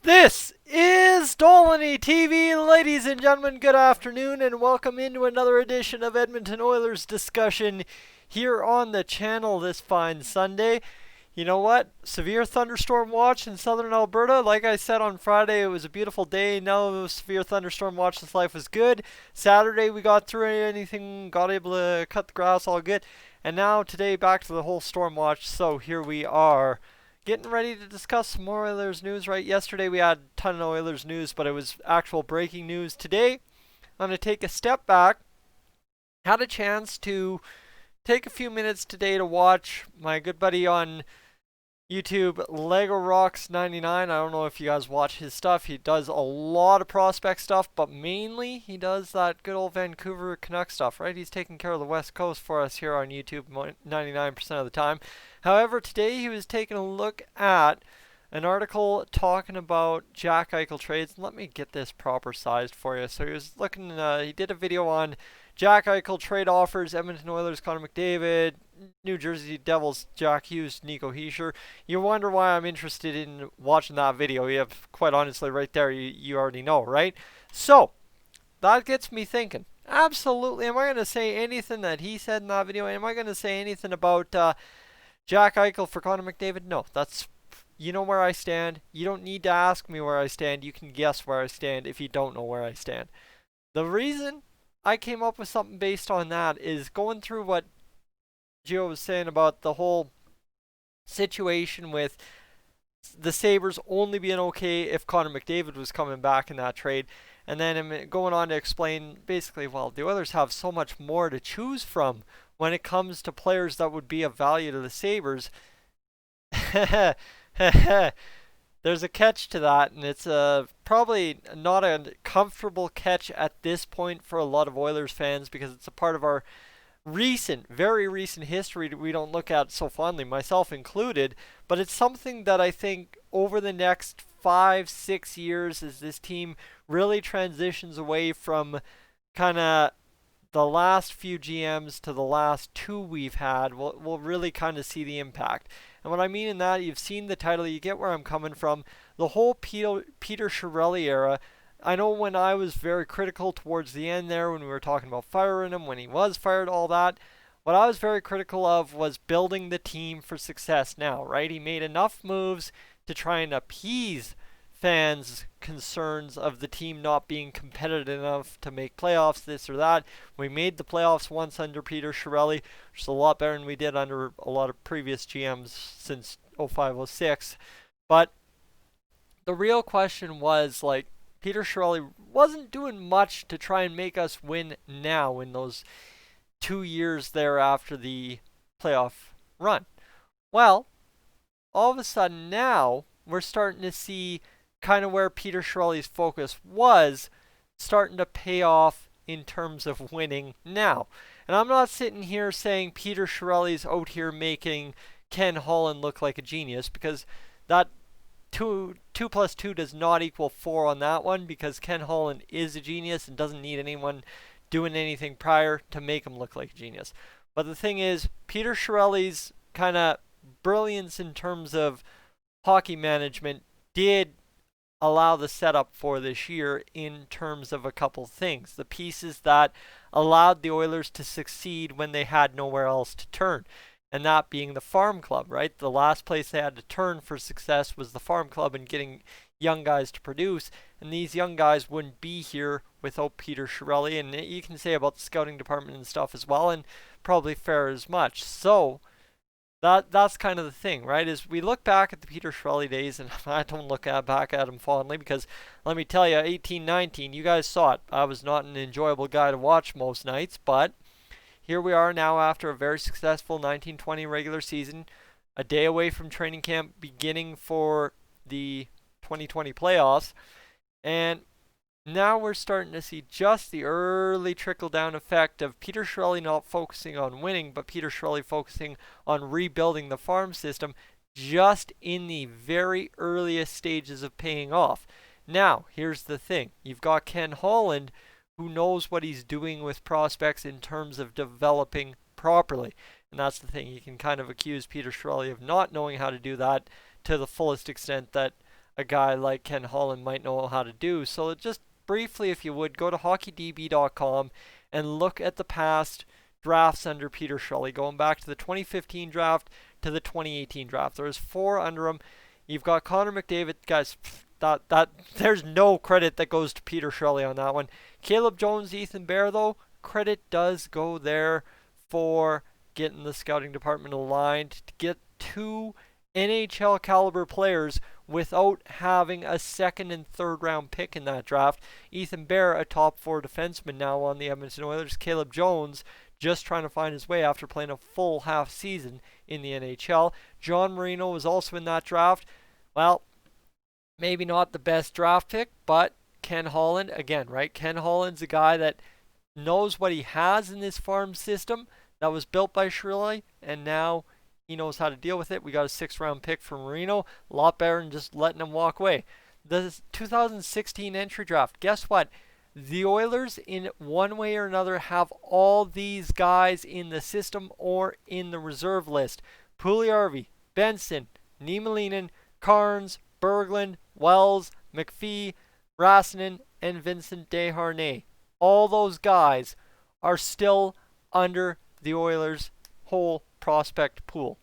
This is Dolynny TV, ladies and gentlemen. Good afternoon, and welcome into another edition of Edmonton Oilers discussion here on the channel this fine Sunday. You know what? Severe thunderstorm watch in southern Alberta. Like I said on Friday, it was a beautiful day. No severe thunderstorm watch. This life was good. Saturday, we got through anything, got able to cut the grass, all good. And now today, back to the whole storm watch. So here we are, getting ready to discuss some more Oilers news, right? Yesterday we had a ton of Oilers news, but it was actual breaking news. Today, I'm going to take a step back. Had a chance to take a few minutes today to watch my good buddy on YouTube, Leggo Rocks 99. I don't know if you guys watch his stuff. He does a lot of prospect stuff, but mainly he does that good old Vancouver Canuck stuff, right? He's taking care of the West Coast for us here on YouTube 99% of the time. However, today he was taking a look at an article talking about Jack Eichel trades. Let me get this proper sized for you. So he was looking, he did a video on Jack Eichel trade offers, Edmonton Oilers, Connor McDavid, New Jersey Devils, Jack Hughes, Nico Hischier. You wonder why I'm interested in watching that video. You have, quite honestly, right there, you already know, right? So, that gets me thinking. Absolutely. Am I going to say anything that he said in that video? Am I going to say anything about Jack Eichel for Connor McDavid? No, that's, you know where I stand. You don't need to ask me where I stand. You can guess where I stand if you don't know where I stand. The reason I came up with something based on that is going through what Gio was saying about the whole situation with the Sabres only being okay if Connor McDavid was coming back in that trade. And then I'm going on to explain basically, well, the Oilers have so much more to choose from when it comes to players that would be of value to the Sabres. There's a catch to that, and it's probably not a comfortable catch at this point for a lot of Oilers fans because it's a part of our recent, very recent history that we don't look at so fondly, myself included. But it's something that I think over the next 5-6 years, as this team really transitions away from kind of the last few GMs to the last two we've had, we'll really kind of see the impact. And what I mean in that, you've seen the title, you get where I'm coming from. The whole Peter Chiarelli era, I know when I was very critical towards the end there, when we were talking about firing him, when he was fired, all that, what I was very critical of was building the team for success now, right? He made enough moves to try and appease fans' concerns of the team not being competitive enough to make playoffs, this or that. We made the playoffs once under Peter Chiarelli, which is a lot better than we did under a lot of previous GMs since 05-06. But the real question was, like, Peter Chiarelli wasn't doing much to try and make us win now in those 2 years there after the playoff run. Well, all of a sudden now, we're starting to see kind of where Peter Chiarelli's focus was starting to pay off in terms of winning now. And I'm not sitting here saying Peter Chiarelli's out here making Ken Holland look like a genius, because that 2 plus 2 does not equal 4 on that one, because Ken Holland is a genius and doesn't need anyone doing anything prior to make him look like a genius. But the thing is, Peter Chiarelli's kind of brilliance in terms of hockey management did allow the setup for this year in terms of a couple things. The pieces that allowed the Oilers to succeed when they had nowhere else to turn. And that being the farm club, right? The last place they had to turn for success was the farm club and getting young guys to produce. And these young guys wouldn't be here without Peter Chiarelli. And you can say about the scouting department and stuff as well, and probably fair as much. So that's kind of the thing, right? Is we look back at the Peter Chiarelli days, and I don't look back at him fondly, because let me tell you, 18-19, you guys saw it. I was not an enjoyable guy to watch most nights, but here we are now after a very successful 19-20 regular season, a day away from training camp beginning for the 2020 playoffs, and now we're starting to see just the early trickle-down effect of Peter Chiarelli not focusing on winning, but Peter Chiarelli focusing on rebuilding the farm system just in the very earliest stages of paying off. Now, here's the thing. You've got Ken Holland, who knows what he's doing with prospects in terms of developing properly. And that's the thing. You can kind of accuse Peter Chiarelli of not knowing how to do that to the fullest extent that a guy like Ken Holland might know how to do. So just briefly, if you would, go to hockeydb.com and look at the past drafts under Peter Chiarelli, going back to the 2015 draft to the 2018 draft. There's 4 under him. You've got Connor McDavid, guys. That there's no credit that goes to Peter Chiarelli on that one. Caleb Jones, Ethan Bear, though, credit does go there for getting the scouting department aligned to get 2 NHL caliber players without having a second and third round pick in that draft. Ethan Bear, a top 4 defenseman now on the Edmonton Oilers. Caleb Jones, just trying to find his way after playing a full half season in the NHL. John Marino was also in that draft. Well, maybe not the best draft pick, but Ken Holland, again, right? Ken Holland's a guy that knows what he has in this farm system that was built by Chiarelli, and now he knows how to deal with it. We got a 6th round pick from Marino. A lot better than just letting him walk away. The 2016 entry draft, guess what? The Oilers, in one way or another, have all these guys in the system or in the reserve list. Puljujarvi, Benson, Niemelainen, Carnes, Berglund, Wells, McPhee, Rasanen, and Vincent Desharnais. All those guys are still under the Oilers' whole prospect pool.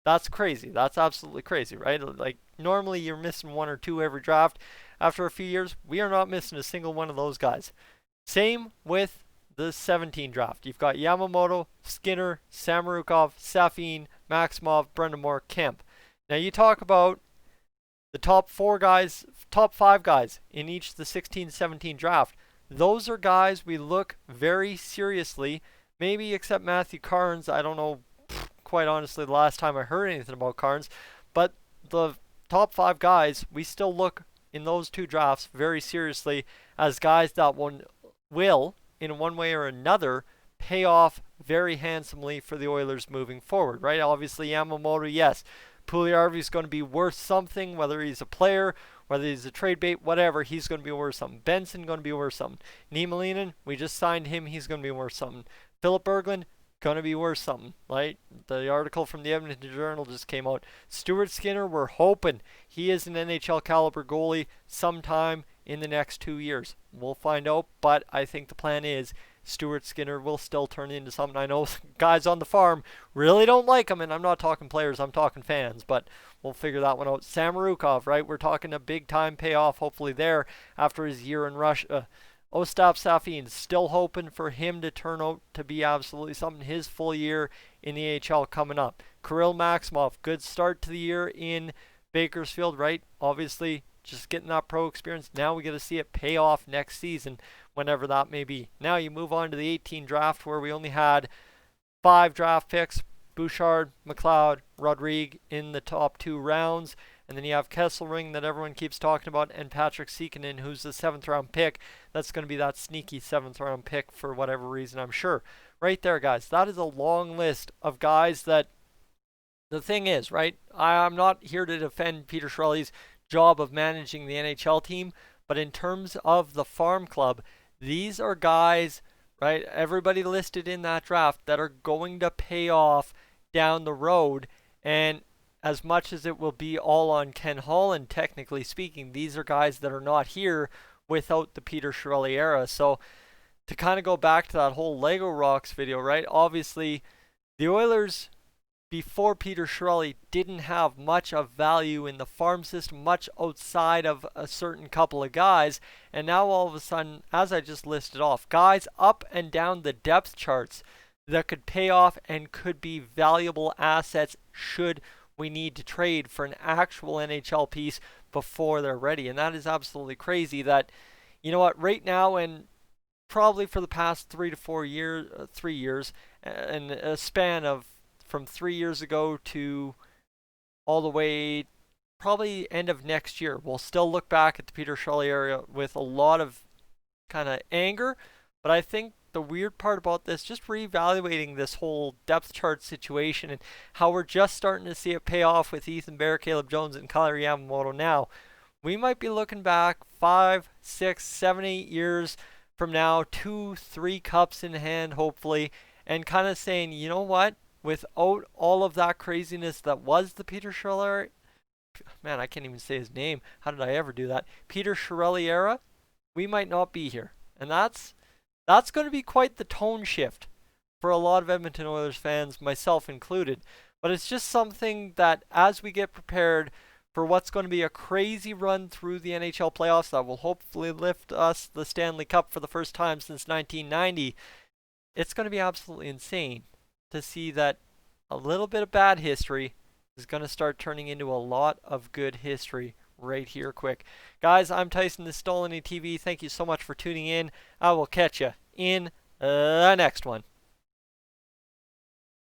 That's crazy. That's absolutely crazy, right? Like, normally you're missing 1 or 2 every draft. After a few years, we are not missing a single one of those guys. Same with the 17 draft. You've got Yamamoto, Skinner, Samorukov, Safin, Maximov, Brendamore, Kemp. Now you talk about the top 4 guys, top 5 guys in each of the 16-17 draft. Those are guys we look very seriously, maybe except Matthew Carnes. I don't know, quite honestly, the last time I heard anything about Carnes. But the top 5 guys, we still look in those 2 drafts very seriously as guys that will, in one way or another, pay off very handsomely for the Oilers moving forward, right? Obviously, Yamamoto, yes. Puljujarvi is going to be worth something, whether he's a player, whether he's a trade bait, whatever, he's going to be worth something. Benson going to be worth something. Niemelainen, we just signed him, he's going to be worth something. Philip Berglund, going to be worth something, right? The article from the Edmonton Journal just came out. Stuart Skinner, we're hoping he is an NHL caliber goalie sometime in the next 2 years. We'll find out, but I think the plan is Stuart Skinner will still turn into something. I know guys on the farm really don't like him, and I'm not talking players, I'm talking fans, but we'll figure that one out. Samorukov, right? We're talking a big time payoff hopefully there after his year in Russia. Ostap Safin, still hoping for him to turn out to be absolutely something. His full year in the AHL coming up. Kirill Maximov, good start to the year in Bakersfield, right? Obviously, just getting that pro experience. Now we get to see it pay off next season, whenever that may be. Now you move on to the 18 draft where we only had 5 draft picks. Bouchard, McLeod, Rodrigue in the top 2 rounds. And then you have Kesselring that everyone keeps talking about, and Patrick Sekinen, who's the 7th round pick. That's going to be that sneaky 7th round pick for whatever reason, I'm sure. Right there, guys. That is a long list of guys that, the thing is, right, I'm not here to defend Peter Chiarelli's job of managing the NHL team, but in terms of the farm club, these are guys, right, everybody listed in that draft that are going to pay off down the road. And as much as it will be all on Ken Holland, technically speaking, these are guys that are not here without the Peter Chiarelli era. So to kind of go back to that whole Leggo Rocks video, right? Obviously, the Oilers before Peter Chiarelli didn't have much of value in the farm system, much outside of a certain couple of guys. And now all of a sudden, as I just listed off, guys up and down the depth charts that could pay off and could be valuable assets should we need to trade for an actual NHL piece before they're ready. And that is absolutely crazy that, you know what, right now and probably for the past 3 to 4 years, 3 years, and a span of from 3 years ago to all the way probably end of next year, we'll still look back at the Peter Chiarelli era with a lot of kind of anger. But I think the weird part about this, just reevaluating this whole depth chart situation and how we're just starting to see it pay off with Ethan Bear, Caleb Jones, and Kailer Yamamoto now, we might be looking back 5, 6, 7, 8 years from now, 2, 3 cups in hand, hopefully, and kind of saying, you know what, without all of that craziness that was the Peter Chiarelli man, I can't even say his name. How did I ever do that? Peter Chiarelli era, we might not be here. And that's going to be quite the tone shift for a lot of Edmonton Oilers fans, myself included. But it's just something that as we get prepared for what's going to be a crazy run through the NHL playoffs that will hopefully lift us the Stanley Cup for the first time since 1990, it's going to be absolutely insane to see that a little bit of bad history is going to start turning into a lot of good history right here quick. Guys, I'm Tyson, this is Dolynny TV. Thank you so much for tuning in. I will catch you in the next one.